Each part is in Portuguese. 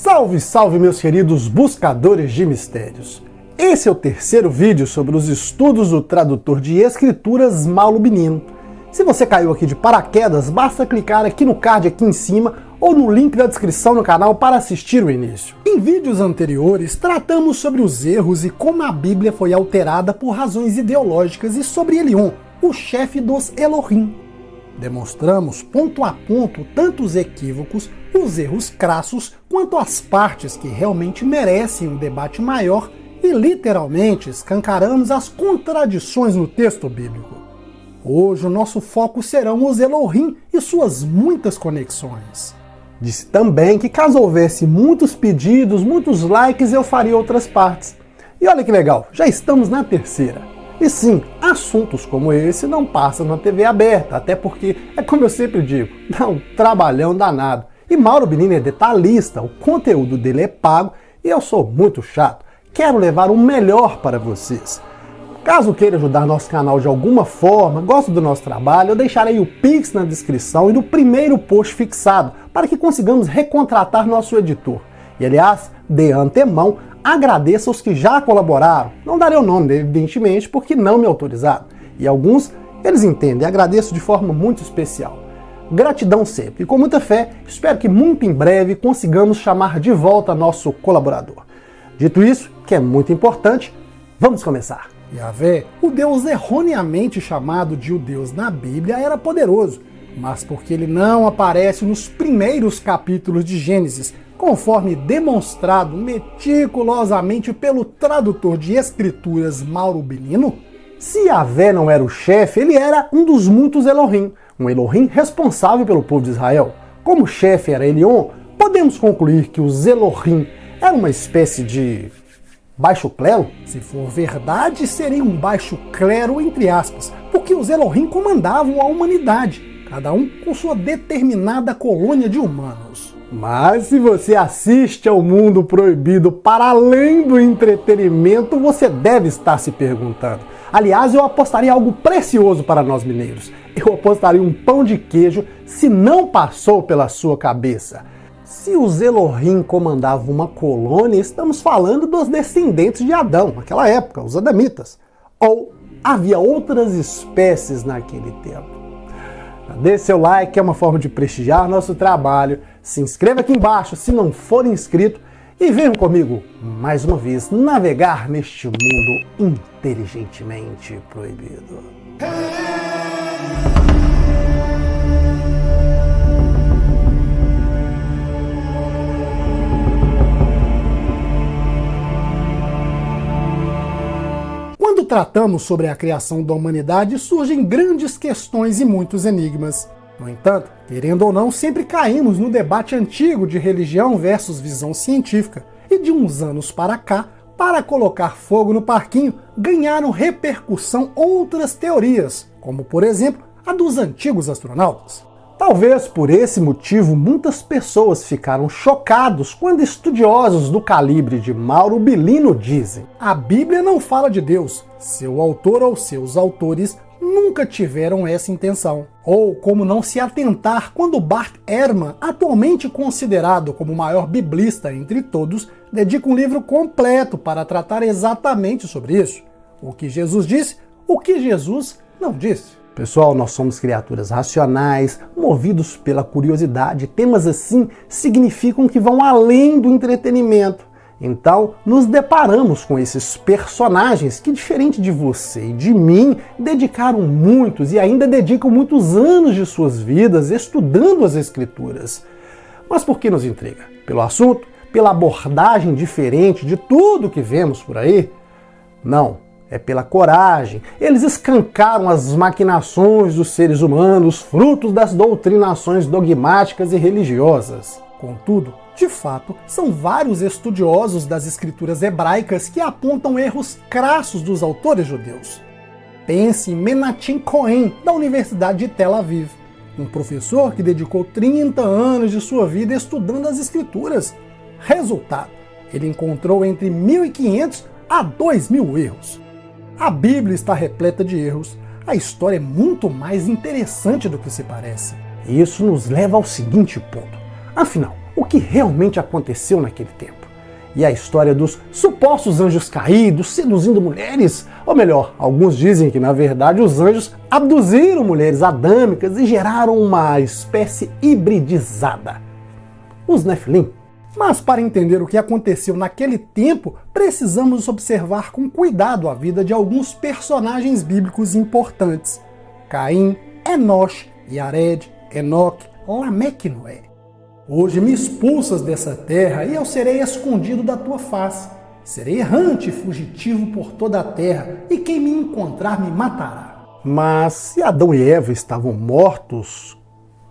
Salve, salve meus queridos buscadores de mistérios! Esse é o terceiro vídeo sobre os estudos do tradutor de escrituras Mauro Benino. Se você caiu aqui de paraquedas, basta clicar aqui no card aqui em cima ou no link da descrição no canal para assistir o início. Em vídeos anteriores, tratamos sobre os erros e como a Bíblia foi alterada por razões ideológicas e sobre Elion, o chefe dos Elohim. Demonstramos ponto a ponto tanto os equívocos, os erros crassos, quanto as partes que realmente merecem um debate maior e literalmente escancaramos as contradições no texto bíblico. Hoje o nosso foco serão os Elohim e suas muitas conexões. Disse também que caso houvesse muitos pedidos, muitos likes, eu faria outras partes. E olha que legal, já estamos na terceira. E sim, assuntos como esse não passam na TV aberta, até porque, é como eu sempre digo, dá um trabalhão danado. E Mauro Benino é detalhista, o conteúdo dele é pago e eu sou muito chato. Quero levar o melhor para vocês. Caso queira ajudar nosso canal de alguma forma, gosta do nosso trabalho, eu deixarei o Pix na descrição e no primeiro post fixado, para que consigamos recontratar nosso editor. E aliás, de antemão, agradeço aos que já colaboraram. Não darei o nome, evidentemente, porque não me autorizaram. E alguns, eles entendem, agradeço de forma muito especial. Gratidão sempre, e com muita fé, espero que muito em breve consigamos chamar de volta nosso colaborador. Dito isso, que é muito importante, vamos começar. Yahvé, o Deus erroneamente chamado de o Deus na Bíblia, era poderoso, mas porque ele não aparece nos primeiros capítulos de Gênesis, conforme demonstrado meticulosamente pelo tradutor de escrituras Mauro Benino, se Yahvé não era o chefe, ele era um dos muitos Elohim, um Elohim responsável pelo povo de Israel. Como o chefe era Elion, podemos concluir que os Elohim eram uma espécie de baixo clero? Se for verdade, seria um baixo clero entre aspas, porque os Elohim comandavam a humanidade, cada um com sua determinada colônia de humanos. Mas se você assiste ao Mundo Proibido para além do entretenimento, você deve estar se perguntando. Aliás, eu apostaria algo precioso para nós mineiros. Eu apostaria um pão de queijo se não passou pela sua cabeça. Se os Elohim comandavam uma colônia, estamos falando dos descendentes de Adão, naquela época, os adamitas. Ou havia outras espécies naquele tempo? Dê seu like, é uma forma de prestigiar nosso trabalho. Se inscreva aqui embaixo se não for inscrito e venham comigo, mais uma vez, navegar neste mundo inteligentemente proibido. Quando tratamos sobre a criação da humanidade, surgem grandes questões e muitos enigmas. No entanto, querendo ou não, sempre caímos no debate antigo de religião versus visão científica. E de uns anos para cá, para colocar fogo no parquinho, ganharam repercussão outras teorias, como por exemplo, a dos antigos astronautas. Talvez por esse motivo muitas pessoas ficaram chocados quando estudiosos do calibre de Mauro Benino dizem: a Bíblia não fala de Deus, seu autor ou seus autores nunca tiveram essa intenção. Ou como não se atentar quando Bart Ehrman, atualmente considerado como o maior biblista entre todos, dedica um livro completo para tratar exatamente sobre isso. O que Jesus disse, o que Jesus não disse. Pessoal, nós somos criaturas racionais, movidos pela curiosidade. Temas assim significam que vão além do entretenimento. Então, nos deparamos com esses personagens que, diferente de você e de mim, dedicaram muitos e ainda dedicam muitos anos de suas vidas estudando as Escrituras. Mas por que nos intriga? Pelo assunto? Pela abordagem diferente de tudo que vemos por aí? Não. É pela coragem. Eles escancaram as maquinações dos seres humanos, frutos das doutrinações dogmáticas e religiosas. Contudo, de fato, são vários estudiosos das escrituras hebraicas que apontam erros crassos dos autores judeus. Pense em Menachem Cohen, da Universidade de Tel Aviv, um professor que dedicou 30 anos de sua vida estudando as escrituras. Resultado, ele encontrou entre 1.500 a 2.000 erros. A Bíblia está repleta de erros. A história é muito mais interessante do que se parece. E isso nos leva ao seguinte ponto. Afinal, o que realmente aconteceu naquele tempo. E a história dos supostos anjos caídos seduzindo mulheres, ou melhor, alguns dizem que na verdade os anjos abduziram mulheres adâmicas e geraram uma espécie hibridizada, os Nefilim. Mas para entender o que aconteceu naquele tempo, precisamos observar com cuidado a vida de alguns personagens bíblicos importantes: Caim, Enosh, Yared, Enoque, Lameque e Noé. Hoje me expulsas dessa terra e eu serei escondido da tua face. Serei errante e fugitivo por toda a terra, e quem me encontrar me matará. Mas se Adão e Eva estavam mortos,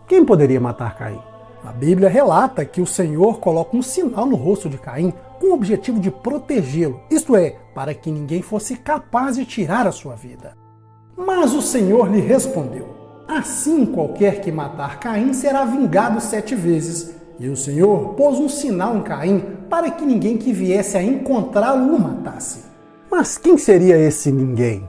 quem poderia matar Caim? A Bíblia relata que o Senhor coloca um sinal no rosto de Caim com o objetivo de protegê-lo, isto é, para que ninguém fosse capaz de tirar a sua vida. Mas o Senhor lhe respondeu: assim qualquer que matar Caim será vingado 7 vezes. E o Senhor pôs um sinal em Caim para que ninguém que viesse a encontrá-lo o matasse. Mas quem seria esse ninguém?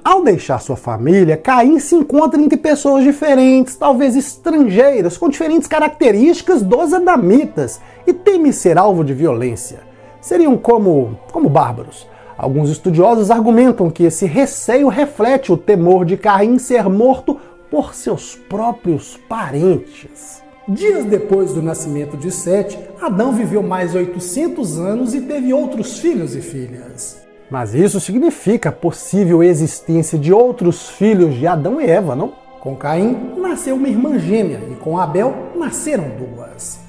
Ao deixar sua família, Caim se encontra entre pessoas diferentes, talvez estrangeiras, com diferentes características dos adamitas, e teme ser alvo de violência. Seriam como bárbaros. Alguns estudiosos argumentam que esse receio reflete o temor de Caim ser morto por seus próprios parentes. Dias depois do nascimento de Sete, Adão viveu mais 800 anos e teve outros filhos e filhas. Mas isso significa a possível existência de outros filhos de Adão e Eva, não? Com Caim nasceu uma irmã gêmea e com Abel nasceram 2.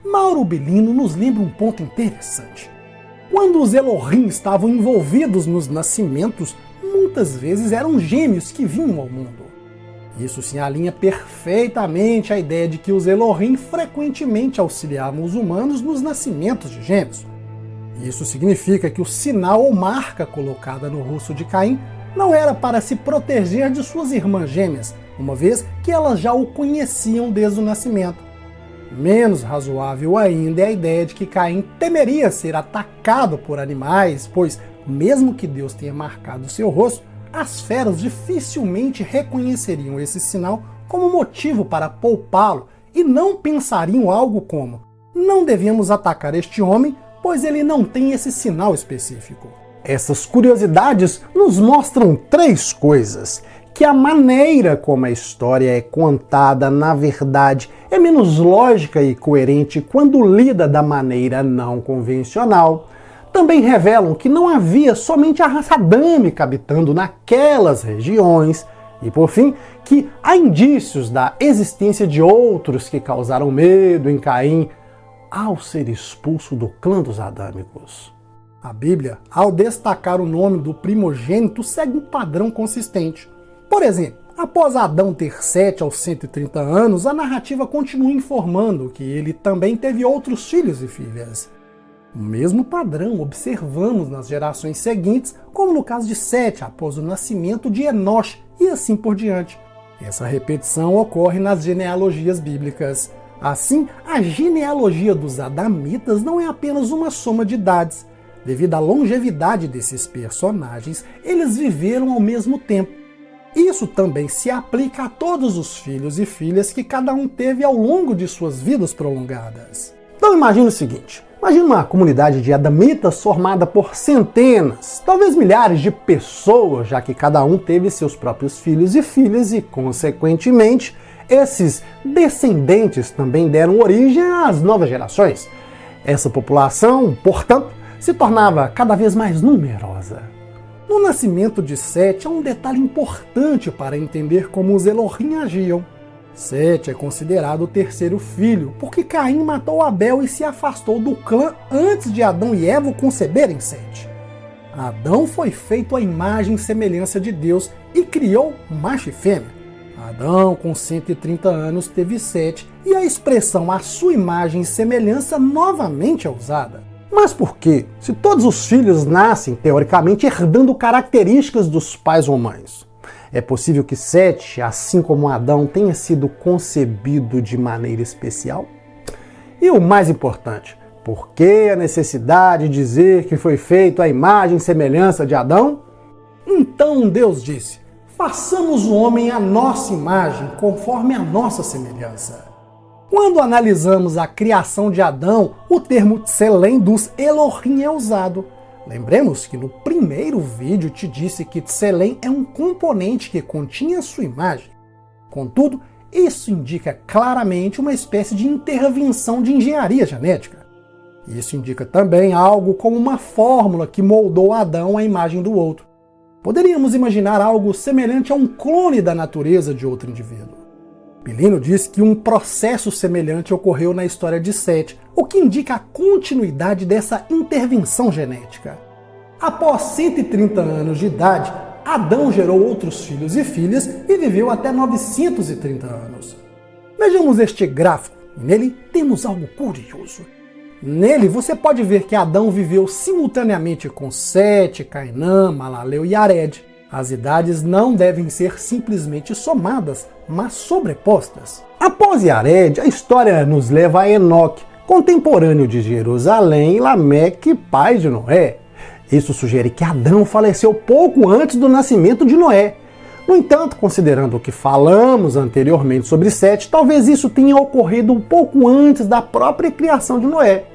Mauro Bilino nos lembra um ponto interessante. Quando os Elohim estavam envolvidos nos nascimentos, muitas vezes eram gêmeos que vinham ao mundo. Isso se alinha perfeitamente à ideia de que os Elohim frequentemente auxiliavam os humanos nos nascimentos de gêmeos. Isso significa que o sinal ou marca colocada no rosto de Caim não era para se proteger de suas irmãs gêmeas, uma vez que elas já o conheciam desde o nascimento. Menos razoável ainda é a ideia de que Caim temeria ser atacado por animais, pois, mesmo que Deus tenha marcado seu rosto, as feras dificilmente reconheceriam esse sinal como motivo para poupá-lo e não pensariam algo como: não devemos atacar este homem, pois ele não tem esse sinal específico. Essas curiosidades nos mostram 3 coisas: que a maneira como a história é contada, na verdade, é menos lógica e coerente quando lida da maneira não convencional. Também revelam que não havia somente a raça adâmica habitando naquelas regiões. E, por fim, que há indícios da existência de outros que causaram medo em Caim ao ser expulso do clã dos adâmicos. A Bíblia, ao destacar o nome do primogênito, segue um padrão consistente. Por exemplo, após Adão ter Sete aos 130 anos, a narrativa continua informando que ele também teve outros filhos e filhas. O mesmo padrão observamos nas gerações seguintes, como no caso de Sete, após o nascimento de Enosh, e assim por diante. Essa repetição ocorre nas genealogias bíblicas. Assim, a genealogia dos adamitas não é apenas uma soma de idades. Devido à longevidade desses personagens, eles viveram ao mesmo tempo. Isso também se aplica a todos os filhos e filhas que cada um teve ao longo de suas vidas prolongadas. Então imagine o seguinte: imagine uma comunidade de adamitas formada por centenas, talvez milhares de pessoas, já que cada um teve seus próprios filhos e filhas e, consequentemente, esses descendentes também deram origem às novas gerações. Essa população, portanto, se tornava cada vez mais numerosa. No nascimento de Sete há um detalhe importante para entender como os Elohim agiam. Sete é considerado o 3º filho, porque Caim matou Abel e se afastou do clã antes de Adão e Eva conceberem Sete. Adão foi feito à imagem e semelhança de Deus e criou macho e fêmea. Adão, com 130 anos, teve Sete, e a expressão "à sua imagem e semelhança" novamente é usada. Mas por quê? Se todos os filhos nascem, teoricamente, herdando características dos pais ou mães. É possível que Sete, assim como Adão, tenha sido concebido de maneira especial? E o mais importante, por que a necessidade de dizer que foi feito à imagem e semelhança de Adão? Então Deus disse: façamos o homem à nossa imagem, conforme a nossa semelhança. Quando analisamos a criação de Adão, o termo Tselem dos Elohim é usado. Lembremos que no primeiro vídeo te disse que Tselem é um componente que continha sua imagem. Contudo, isso indica claramente uma espécie de intervenção de engenharia genética. Isso indica também algo como uma fórmula que moldou Adão à imagem do outro. Poderíamos imaginar algo semelhante a um clone da natureza de outro indivíduo. Pilino diz que um processo semelhante ocorreu na história de Sete, o que indica a continuidade dessa intervenção genética. Após 130 anos de idade, Adão gerou outros filhos e filhas e viveu até 930 anos. Vejamos este gráfico, e nele temos algo curioso. Nele você pode ver que Adão viveu simultaneamente com Sete, Cainã, Malaleu e Yared. As idades não devem ser simplesmente somadas, mas sobrepostas. Após Yared, a história nos leva a Enoque, contemporâneo de Jerusalém, e Lameque, pai de Noé. Isso sugere que Adão faleceu pouco antes do nascimento de Noé. No entanto, considerando o que falamos anteriormente sobre Sete, talvez isso tenha ocorrido um pouco antes da própria criação de Noé.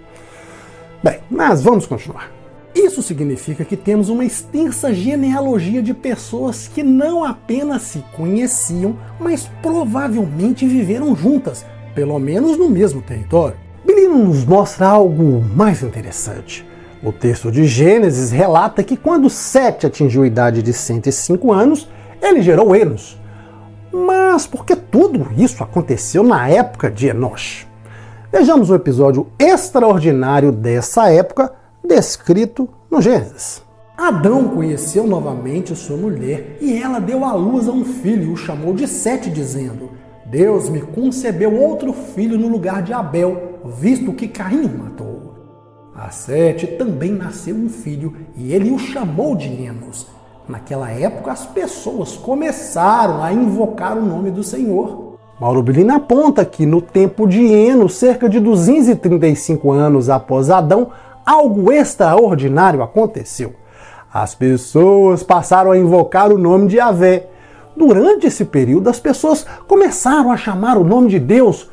Bem, mas vamos continuar. Isso significa que temos uma extensa genealogia de pessoas que não apenas se conheciam, mas provavelmente viveram juntas, pelo menos no mesmo território. Bilino nos mostra algo mais interessante. O texto de Gênesis relata que quando Sete atingiu a idade de 105 anos, ele gerou Enos. Mas por que tudo isso aconteceu na época de Enosh? Vejamos um episódio extraordinário dessa época, descrito no Gênesis. Adão conheceu novamente sua mulher e ela deu à luz a um filho e o chamou de Sete, dizendo: Deus me concebeu outro filho no lugar de Abel, visto que Caim o matou. A Sete também nasceu um filho e ele o chamou de Enos. Naquela época as pessoas começaram a invocar o nome do Senhor. Mauro Bilino aponta que no tempo de Enos, cerca de 235 anos após Adão, algo extraordinário aconteceu. As pessoas passaram a invocar o nome de Yahvé. Durante esse período, as pessoas começaram a chamar o nome de Deus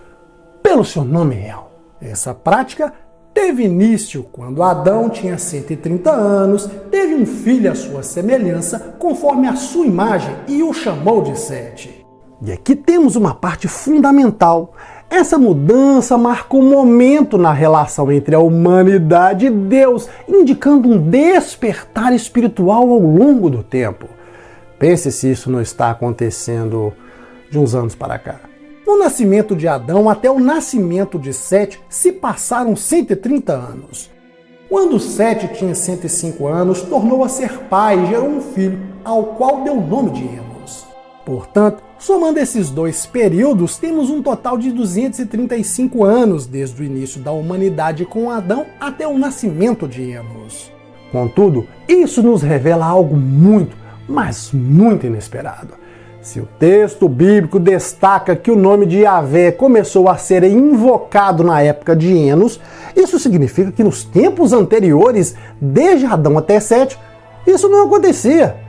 pelo seu nome real. Essa prática teve início quando Adão tinha 130 anos, teve um filho à sua semelhança, conforme a sua imagem, e o chamou de Sete. E aqui temos uma parte fundamental. Essa mudança marcou um momento na relação entre a humanidade e Deus, indicando um despertar espiritual ao longo do tempo. Pense se isso não está acontecendo de uns anos para cá. No nascimento de Adão até o nascimento de Sete se passaram 130 anos. Quando Sete tinha 105 anos, tornou a ser pai e gerou um filho, ao qual deu o nome de Enos. Portanto, somando esses dois períodos, temos um total de 235 anos desde o início da humanidade com Adão até o nascimento de Enos. Contudo, isso nos revela algo muito, mas muito inesperado. Se o texto bíblico destaca que o nome de Yahvé começou a ser invocado na época de Enos, isso significa que nos tempos anteriores, desde Adão até Sete, isso não acontecia.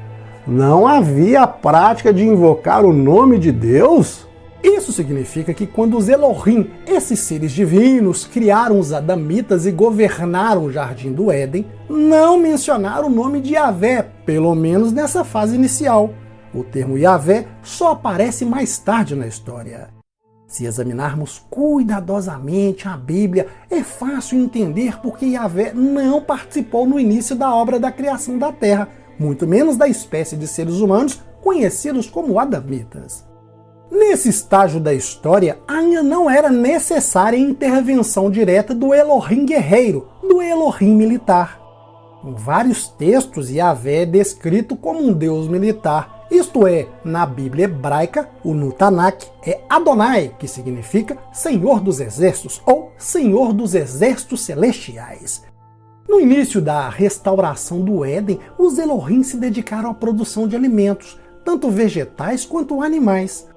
Não havia a prática de invocar o nome de Deus? Isso significa que quando os Elohim, esses seres divinos, criaram os Adamitas e governaram o Jardim do Éden, não mencionaram o nome de Yahvé, pelo menos nessa fase inicial. O termo Yahvé só aparece mais tarde na história. Se examinarmos cuidadosamente a Bíblia, é fácil entender porque Yahvé não participou no início da obra da criação da Terra, muito menos da espécie de seres humanos conhecidos como Adamitas. Nesse estágio da história, ainda não era necessária a intervenção direta do Elohim guerreiro, do Elohim militar. Em vários textos, Yahvé é descrito como um deus militar, isto é, na Bíblia hebraica, o Nutanakh é Adonai, que significa Senhor dos Exércitos ou Senhor dos Exércitos Celestiais. No início da restauração do Éden, os Elohim se dedicaram à produção de alimentos, tanto vegetais quanto animais.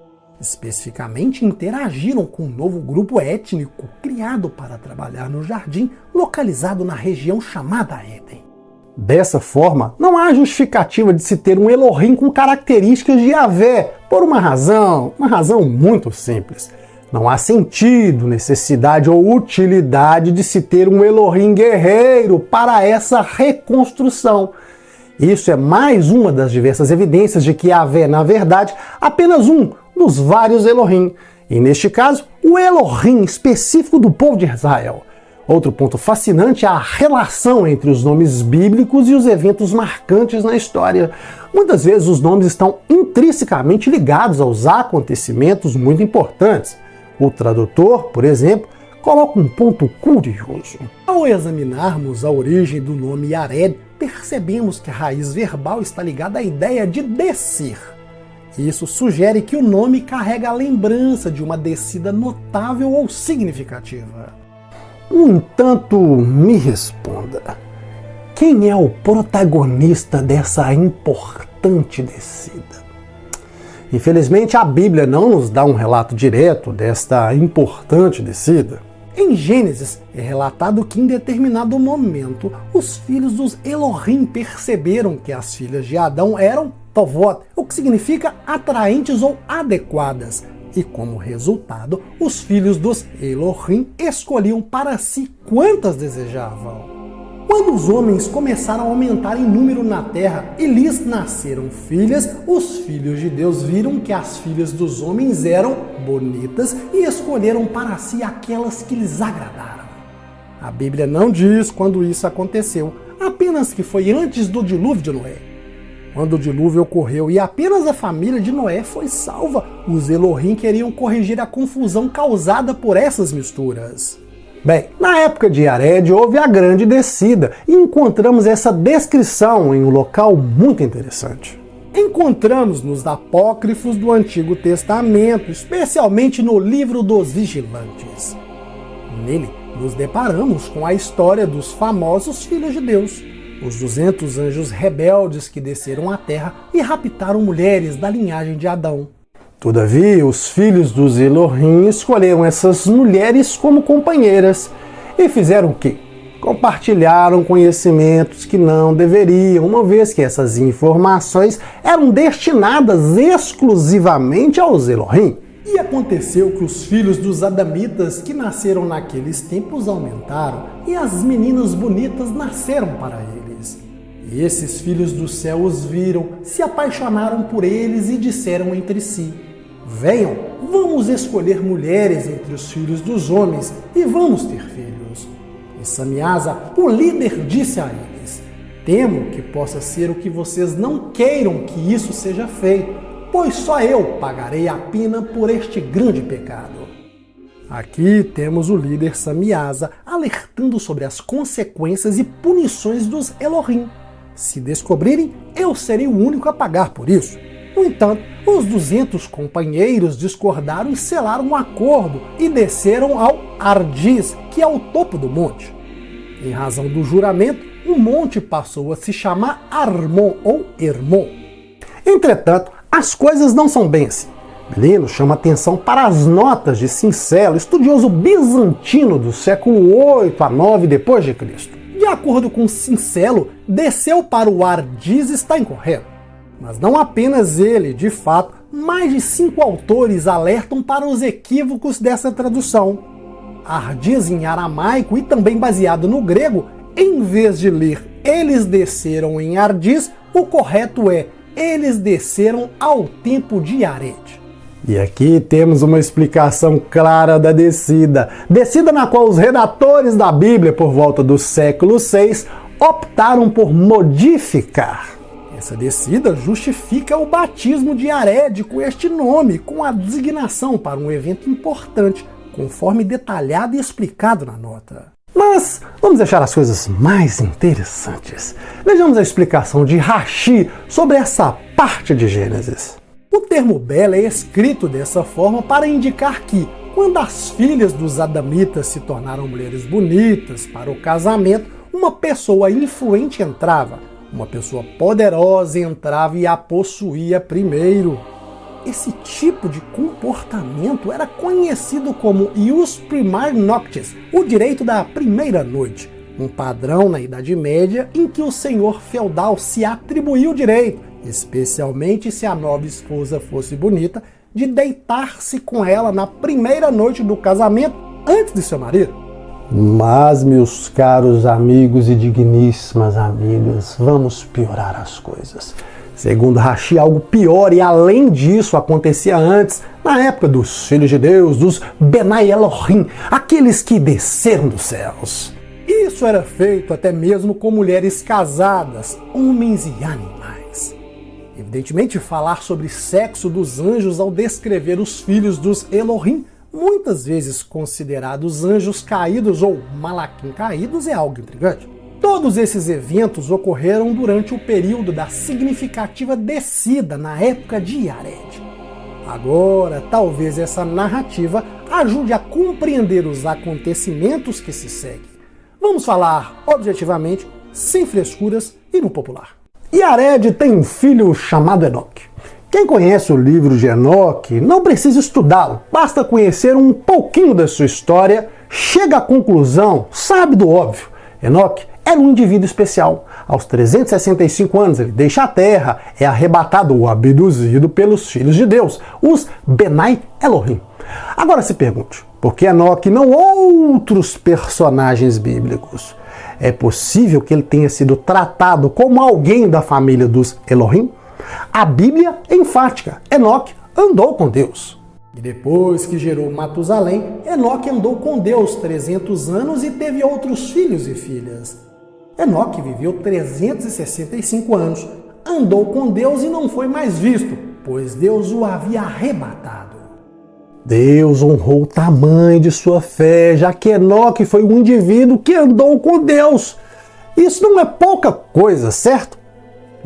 Especificamente, interagiram com um novo grupo étnico criado para trabalhar no jardim, localizado na região chamada Éden. Dessa forma, não há justificativa de se ter um Elohim com características de Yahvé, por uma razão muito simples. Não há sentido, necessidade ou utilidade de se ter um Elohim guerreiro para essa reconstrução. Isso é mais uma das diversas evidências de que Yahvé, na verdade, apenas um dos vários Elohim, e neste caso, o Elohim específico do povo de Israel. Outro ponto fascinante é a relação entre os nomes bíblicos e os eventos marcantes na história. Muitas vezes os nomes estão intrinsecamente ligados aos acontecimentos muito importantes. O tradutor, por exemplo, coloca um ponto curioso. Ao examinarmos a origem do nome Yared, percebemos que a raiz verbal está ligada à ideia de descer. Isso sugere que o nome carrega a lembrança de uma descida notável ou significativa. No entanto, me responda, quem é o protagonista dessa importante descida? Infelizmente, a Bíblia não nos dá um relato direto desta importante descida. Em Gênesis, é relatado que em determinado momento, os filhos dos Elohim perceberam que as filhas de Adão eram tovot, o que significa atraentes ou adequadas. E como resultado, os filhos dos Elohim escolhiam para si quantas desejavam. Quando os homens começaram a aumentar em número na terra e lhes nasceram filhas, os filhos de Deus viram que as filhas dos homens eram bonitas e escolheram para si aquelas que lhes agradaram. A Bíblia não diz quando isso aconteceu, apenas que foi antes do dilúvio de Noé. Quando o dilúvio ocorreu e apenas a família de Noé foi salva, os Elohim queriam corrigir a confusão causada por essas misturas. Bem, na época de Yared houve a grande descida e encontramos essa descrição em um local muito interessante. Encontramos nos apócrifos do Antigo Testamento, especialmente no livro dos Vigilantes. Nele, nos deparamos com a história dos famosos filhos de Deus, os 200 anjos rebeldes que desceram à terra e raptaram mulheres da linhagem de Adão. Todavia, os filhos dos Elohim escolheram essas mulheres como companheiras e fizeram o quê? Compartilharam conhecimentos que não deveriam, uma vez que essas informações eram destinadas exclusivamente aos Elohim. E aconteceu que os filhos dos Adamitas que nasceram naqueles tempos aumentaram, e as meninas bonitas nasceram para eles. E esses filhos do céu os viram, se apaixonaram por eles e disseram entre si: venham, vamos escolher mulheres entre os filhos dos homens e vamos ter filhos. E Samiasa, o líder, disse a eles: temo que possa ser o que vocês não queiram que isso seja feito, pois só eu pagarei a pena por este grande pecado. Aqui temos o líder Samiasa alertando sobre as consequências e punições dos Elohim. Se descobrirem, eu serei o único a pagar por isso. No entanto, os 200 companheiros discordaram e selaram um acordo e desceram ao Ardiz, que é o topo do monte. Em razão do juramento, o monte passou a se chamar Armon ou Hermon. Entretanto, as coisas não são bem assim. Plínio chama atenção para as notas de Sincelo, estudioso bizantino do século 8 a 9 d.C. De acordo com Sincelo, desceu para o Ardiz está incorreto. Mas não apenas ele, de fato, mais de 5 autores alertam para os equívocos dessa tradução. Ardiz em aramaico e também baseado no grego, em vez de ler eles desceram em Ardiz, o correto é eles desceram ao tempo de Yared. E aqui temos uma explicação clara da descida. Descida na qual os redatores da Bíblia, por volta do século VI, optaram por modificar. Essa descida justifica o batismo de Yared com este nome, com a designação para um evento importante, conforme detalhado e explicado na nota. Mas vamos deixar as coisas mais interessantes. Vejamos a explicação de Rashi sobre essa parte de Gênesis. O termo Bela é escrito dessa forma para indicar que, quando as filhas dos Adamitas se tornaram mulheres bonitas para o casamento, uma pessoa influente entrava. Uma pessoa poderosa entrava e a possuía primeiro. Esse tipo de comportamento era conhecido como ius primar noctis, o direito da primeira noite, um padrão na Idade Média em que o senhor feudal se atribuía o direito, especialmente se a nova esposa fosse bonita, de deitar-se com ela na primeira noite do casamento antes de seu marido. Mas, meus caros amigos e digníssimas amigas, vamos piorar as coisas. Segundo Rashi, algo pior e além disso acontecia antes, na época dos filhos de Deus, dos Benai Elohim, aqueles que desceram dos céus. Isso era feito até mesmo com mulheres casadas, homens e animais. Evidentemente, falar sobre sexo dos anjos ao descrever os filhos dos Elohim, muitas vezes considerados anjos caídos ou malaquim caídos, é algo intrigante. Todos esses eventos ocorreram durante o período da significativa descida na época de Yared. Agora, talvez essa narrativa ajude a compreender os acontecimentos que se seguem. Vamos falar objetivamente, sem frescuras e no popular. Yared tem um filho chamado Enoque. Quem conhece o livro de Enoque não precisa estudá-lo, basta conhecer um pouquinho da sua história, chega à conclusão, sabe do óbvio. Enoque era um indivíduo especial. Aos 365 anos ele deixa a terra, é arrebatado ou abduzido pelos filhos de Deus, os Benai Elohim. Agora se pergunte, por que Enoque e não outros personagens bíblicos? É possível que ele tenha sido tratado como alguém da família dos Elohim? A Bíblia é enfática, Enoque andou com Deus. E depois que gerou Matusalém, Enoque andou com Deus 300 anos e teve outros filhos e filhas. Enoque viveu 365 anos, andou com Deus e não foi mais visto, pois Deus o havia arrebatado. Deus honrou o tamanho de sua fé, já que Enoque foi um indivíduo que andou com Deus. Isso não é pouca coisa, certo?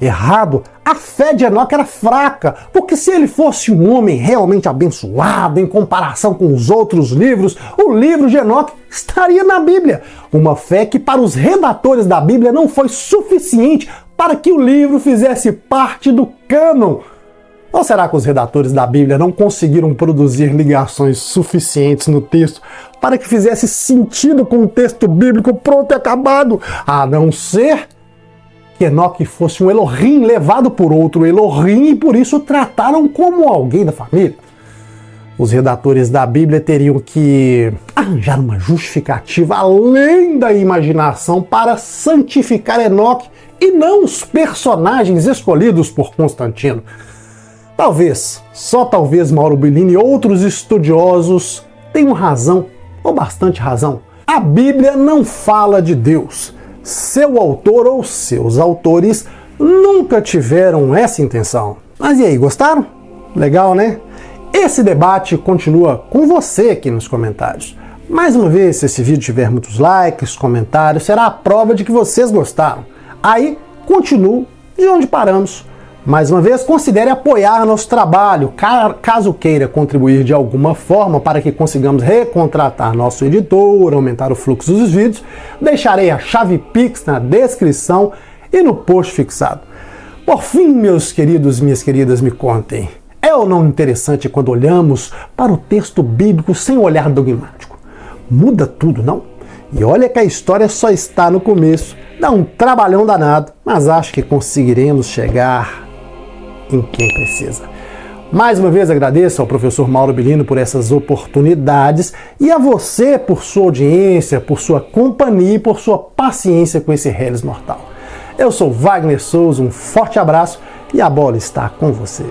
Errado, a fé de Enoque era fraca, porque se ele fosse um homem realmente abençoado em comparação com os outros livros, o livro de Enoque estaria na Bíblia. Uma fé que para os redatores da Bíblia não foi suficiente para que o livro fizesse parte do cânon. Ou será que os redatores da Bíblia não conseguiram produzir ligações suficientes no texto para que fizesse sentido com o texto bíblico pronto e acabado, a não ser que Enoque fosse um Elohim levado por outro Elohim e por isso o trataram como alguém da família? Os redatores da Bíblia teriam que arranjar uma justificativa além da imaginação para santificar Enoque e não os personagens escolhidos por Constantino. Talvez, só talvez Mauro Bellini e outros estudiosos tenham razão, ou bastante razão. A Bíblia não fala de Deus. Seu autor ou seus autores nunca tiveram essa intenção. Mas e aí, gostaram? Legal, né? Esse debate continua com você aqui nos comentários. Mais uma vez, se esse vídeo tiver muitos likes, comentários, será a prova de que vocês gostaram. Aí, continuo de onde paramos. Mais uma vez, considere apoiar nosso trabalho, caso queira contribuir de alguma forma para que consigamos recontratar nosso editor, aumentar o fluxo dos vídeos, deixarei a chave Pix na descrição e no post fixado. Por fim, meus queridos e minhas queridas, me contem, é ou não interessante quando olhamos para o texto bíblico sem olhar dogmático? Muda tudo, não? E olha que a história só está no começo, dá um trabalhão danado, mas acho que conseguiremos chegar em quem precisa. Mais uma vez agradeço ao professor Mauro Bellini por essas oportunidades e a você por sua audiência, por sua companhia e por sua paciência com esse Hellis Mortal. Eu sou Wagner Souza, um forte abraço e a bola está com você.